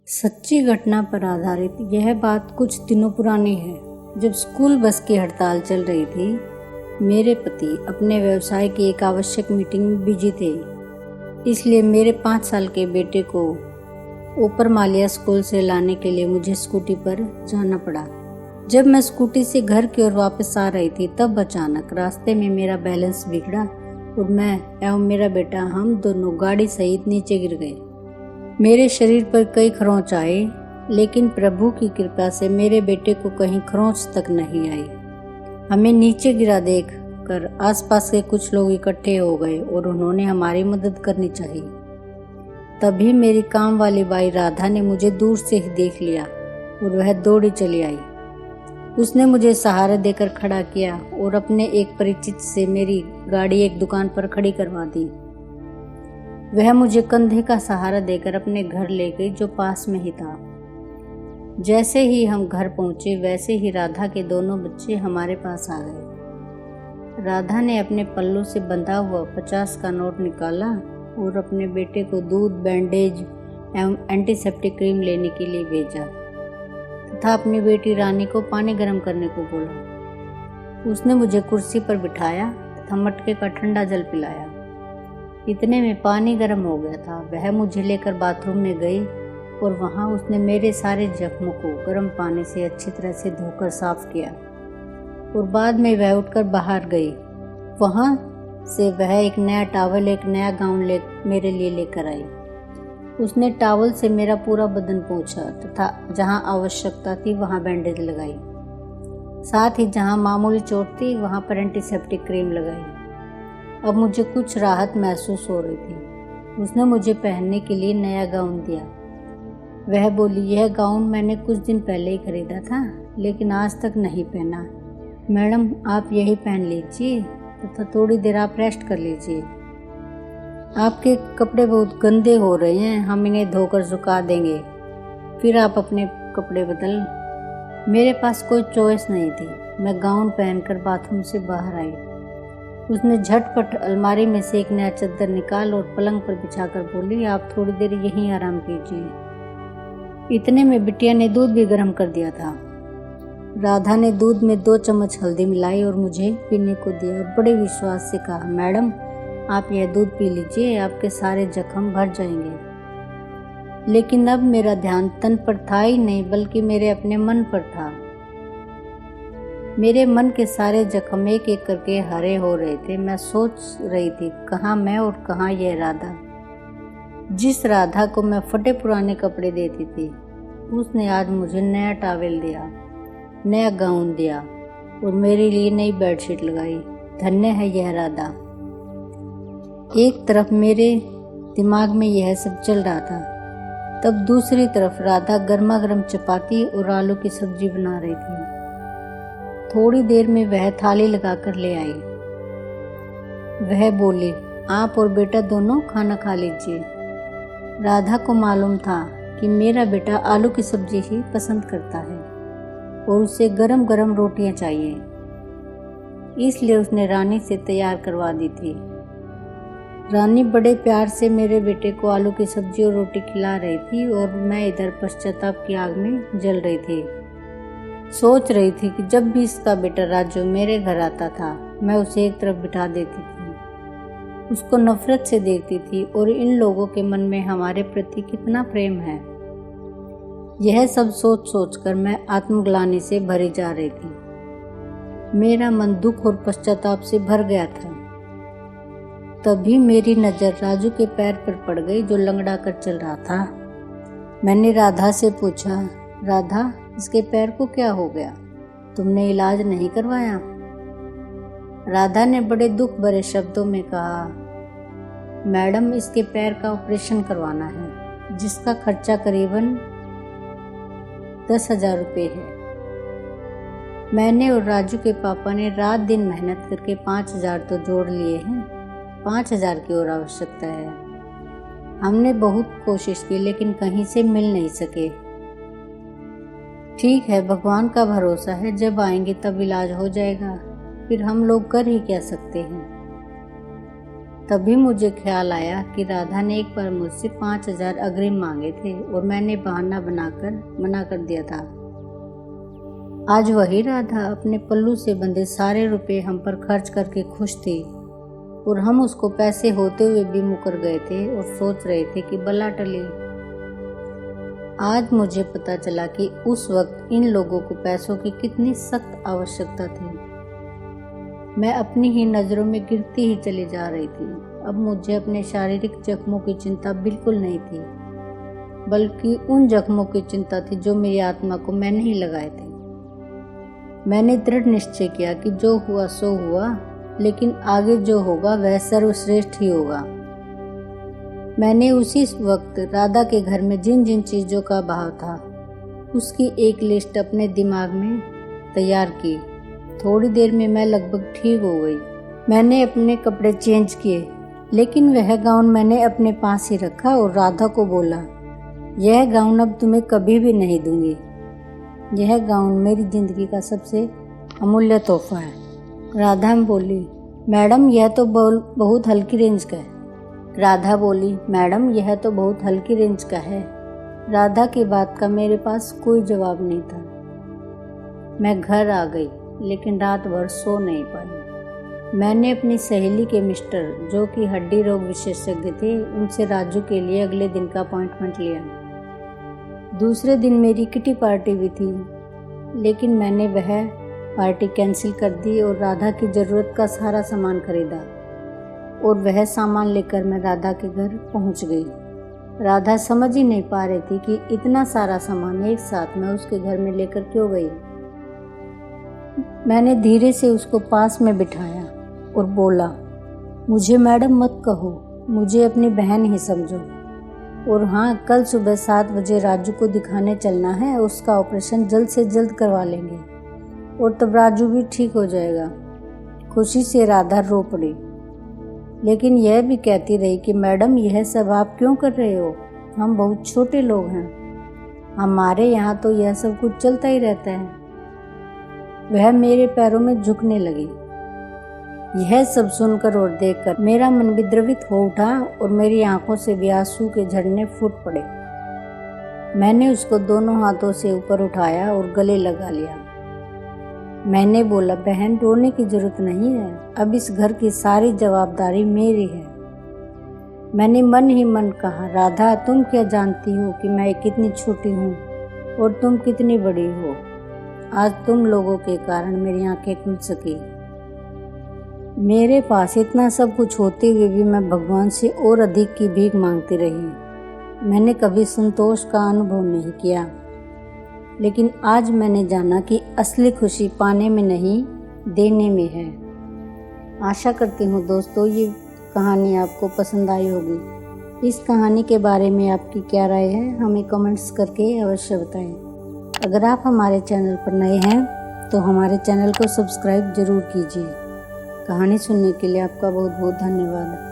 सच्ची घटना पर आधारित यह बात कुछ दिनों पुरानी है। जब स्कूल बस की हड़ताल चल रही थी, मेरे पति अपने व्यवसाय की एक आवश्यक मीटिंग में बिजी थे। इसलिए मेरे 5 साल के बेटे को ऊपर मालिया स्कूल से लाने के लिए मुझे स्कूटी पर जाना पड़ा। जब मैं स्कूटी से घर की ओर वापस आ रही थी, तब अचानक रास्ते में मेरा बैलेंस बिगड़ा और मैं एवं मेरा बेटा हम दोनों गाड़ी सहित नीचे गिर गए। मेरे शरीर पर कई खरोंच आए, लेकिन प्रभु की कृपा से मेरे बेटे को कहीं खरोंच तक नहीं आई। हमें नीचे गिरा देख कर आसपास के कुछ लोग इकट्ठे हो गए और उन्होंने हमारी मदद करनी चाहिए। तभी मेरी काम वाली बाई राधा ने मुझे दूर से ही देख लिया और वह दौड़ी चली आई। उसने मुझे सहारा देकर खड़ा किया और अपने एक परिचित से मेरी गाड़ी एक दुकान पर खड़ी करवा दी। वह मुझे कंधे का सहारा देकर अपने घर ले गई, जो पास में ही था। जैसे ही हम घर पहुंचे, वैसे ही राधा के दोनों बच्चे हमारे पास आ गए। राधा ने अपने पल्लू से बंधा हुआ 50 का नोट निकाला और अपने बेटे को दूध, बैंडेज एवं एंटीसेप्टिक क्रीम लेने के लिए भेजा तथा अपनी बेटी रानी को पानी गर्म करने को बोला। उसने मुझे कुर्सी पर बिठाया तथा मटके का ठंडा जल पिलाया। इतने में पानी गर्म हो गया था। वह मुझे लेकर बाथरूम में गई और वहां उसने मेरे सारे जख्मों को गर्म पानी से अच्छी तरह से धोकर साफ किया और बाद में वह उठकर बाहर गई। वहां से वह एक नया टॉवल, एक नया गाउन मेरे लिए लेकर आई। उसने टॉवल से मेरा पूरा बदन पोंछा तथा जहां आवश्यकता थी वहां बैंडेज लगाई। साथ ही जहां मामूली चोट थी वहां पर एंटीसेप्टिक क्रीम लगाई। अब मुझे कुछ राहत महसूस हो रही थी। उसने मुझे पहनने के लिए नया गाउन दिया। वह बोली, यह गाउन मैंने कुछ दिन पहले ही खरीदा था, लेकिन आज तक नहीं पहना। मैडम, आप यही पहन लीजिए तथा थोड़ी देर आप रेस्ट कर लीजिए। आपके कपड़े बहुत गंदे हो रहे हैं, हम इन्हें धोकर सुखा देंगे, फिर आप अपने कपड़े बदल। मेरे पास कोई चॉइस नहीं थी। मैं गाउन पहनकर बाथरूम से बाहर आई। उसने झटपट अलमारी में से एक नया चादर निकाल और पलंग पर बिछाकर बोली, आप थोड़ी देर यहीं आराम कीजिए। इतने में बिटिया ने दूध भी गर्म कर दिया था। राधा ने दूध में 2 चम्मच हल्दी मिलाई और मुझे पीने को दिया और बड़े विश्वास से कहा, मैडम, आप यह दूध पी लीजिए, आपके सारे जख्म भर जाएंगे। लेकिन अब मेरा ध्यान तन पर था ही नहीं, बल्कि मेरे अपने मन पर था। मेरे मन के सारे जख्म एक एक करके हरे हो रहे थे। मैं सोच रही थी, कहाँ मैं और कहाँ यह राधा। जिस राधा को मैं फटे पुराने कपड़े देती थी, उसने आज मुझे नया टॉवेल दिया, नया गाउन दिया और मेरे लिए नई बेडशीट लगाई। धन्य है यह राधा। एक तरफ मेरे दिमाग में यह सब चल रहा था, तब दूसरी तरफ राधा गर्मा गर्म चपाती और आलू की सब्जी बना रही थी। थोड़ी देर में वह थाली लगाकर ले आई। वह बोली, आप और बेटा दोनों खाना खा लीजिए। राधा को मालूम था कि मेरा बेटा आलू की सब्जी ही पसंद करता है और उसे गरम गरम रोटियां चाहिए, इसलिए उसने रानी से तैयार करवा दी थी। रानी बड़े प्यार से मेरे बेटे को आलू की सब्जी और रोटी खिला रही थी और मैं इधर पश्चाताप की आग में जल रही थी। सोच रही थी कि जब भी इसका बेटा राजू मेरे घर आता था, मैं उसे एक तरफ बिठा देती थी, उसको नफरत से देखती थी और इन लोगों के मन में हमारे प्रति कितना प्रेम है। यह सब सोच सोच कर मैं आत्मग्लानि से भरी जा रही थी। मेरा मन दुख और पश्चाताप से भर गया था। तभी मेरी नजर राजू के पैर पर पड़ गई, जो लंगड़ा कर चल रहा था। मैंने राधा से पूछा, राधा, इसके पैर को क्या हो गया? तुमने इलाज नहीं करवाया? राधा ने बड़े दुख भरे शब्दों में कहा, मैडम, इसके पैर का ऑपरेशन करवाना है, जिसका खर्चा करीबन 10,000 रुपये है। मैंने और राजू के पापा ने रात दिन मेहनत करके 5,000 तो जोड़ लिए हैं। 5,000 की और आवश्यकता है। हमने बहुत कोशिश की, लेकिन कहीं से मिल नहीं सके। ठीक है, भगवान का भरोसा है, जब आएंगे तब इलाज हो जाएगा, फिर हम लोग कर ही क्या सकते हैं। तभी मुझे ख्याल आया कि राधा ने एक बार मुझसे 5,000 अग्रिम मांगे थे और मैंने बहाना बनाकर मना कर दिया था। आज वही राधा अपने पल्लू से बंधे सारे रुपए हम पर खर्च करके खुश थी और हम उसको पैसे होते हुए भी मुकर गए थे और सोच रहे थे कि बला टले। आज मुझे पता चला कि उस वक्त इन लोगों को पैसों की कितनी सख्त आवश्यकता थी। मैं अपनी ही नज़रों में गिरती ही चली जा रही थी। अब मुझे अपने शारीरिक जख्मों की चिंता बिल्कुल नहीं थी, बल्कि उन जख्मों की चिंता थी जो मेरी आत्मा को मैंने ही लगाए थे। मैंने दृढ़ निश्चय किया कि जो हुआ सो हुआ, लेकिन आगे जो होगा वह सर्वश्रेष्ठ ही होगा। मैंने उसी वक्त राधा के घर में जिन जिन चीज़ों का अभाव था उसकी एक लिस्ट अपने दिमाग में तैयार की। थोड़ी देर में मैं लगभग ठीक हो गई। मैंने अपने कपड़े चेंज किए, लेकिन वह गाउन मैंने अपने पास ही रखा और राधा को बोला, यह गाउन अब तुम्हें कभी भी नहीं दूंगी। यह गाउन मेरी ज़िंदगी का सबसे अमूल्य तोहफा है। राधा बोली, मैडम यह तो बहुत हल्की रेंज का है। राधा बोली, मैडम यह तो बहुत हल्की रेंज का है। राधा की बात का मेरे पास कोई जवाब नहीं था। मैं घर आ गई, लेकिन रात भर सो नहीं पाई। मैंने अपनी सहेली के मिस्टर, जो कि हड्डी रोग विशेषज्ञ थे, उनसे राजू के लिए अगले दिन का अपॉइंटमेंट लिया। दूसरे दिन मेरी किटी पार्टी भी थी, लेकिन मैंने वह पार्टी कैंसिल कर दी और राधा की ज़रूरत का सारा सामान खरीदा और वह सामान लेकर मैं राधा के घर पहुंच गई। राधा समझ ही नहीं पा रही थी कि इतना सारा सामान एक साथ मैं उसके घर में लेकर क्यों गई। मैंने धीरे से उसको पास में बिठाया और बोला, मुझे मैडम मत कहो, मुझे अपनी बहन ही समझो। और हाँ, कल सुबह 7 बजे राजू को दिखाने चलना है। उसका ऑपरेशन जल्द से जल्द करवा लेंगे और तब राजू भी ठीक हो जाएगा। खुशी से राधा रो पड़ी, लेकिन यह भी कहती रही कि मैडम यह सब आप क्यों कर रहे हो? हम बहुत छोटे लोग हैं, हमारे यहाँ तो यह सब कुछ चलता ही रहता है। वह मेरे पैरों में झुकने लगी। यह सब सुनकर और देखकर मेरा मन विद्रवित हो उठा और मेरी आंखों से भी आंसू के झरने फूट पड़े। मैंने उसको दोनों हाथों से ऊपर उठाया और गले लगा लिया। मैंने बोला, बहन रोने की जरूरत नहीं है, अब इस घर की सारी जवाबदारी मेरी है। मैंने मन ही मन कहा, राधा तुम क्या जानती हो कि मैं कितनी छोटी हूँ और तुम कितनी बड़ी हो। आज तुम लोगों के कारण मेरी आंखें खुल सकी। मेरे पास इतना सब कुछ होते हुए भी मैं भगवान से और अधिक की भीख मांगती रही। मैंने कभी संतोष का अनुभव नहीं किया, लेकिन आज मैंने जाना कि असली खुशी पाने में नहीं, देने में है। आशा करती हूँ दोस्तों ये कहानी आपको पसंद आई होगी। इस कहानी के बारे में आपकी क्या राय है, हमें कमेंट्स करके अवश्य बताएं। अगर आप हमारे चैनल पर नए हैं तो हमारे चैनल को सब्सक्राइब जरूर कीजिए। कहानी सुनने के लिए आपका बहुत बहुत धन्यवाद।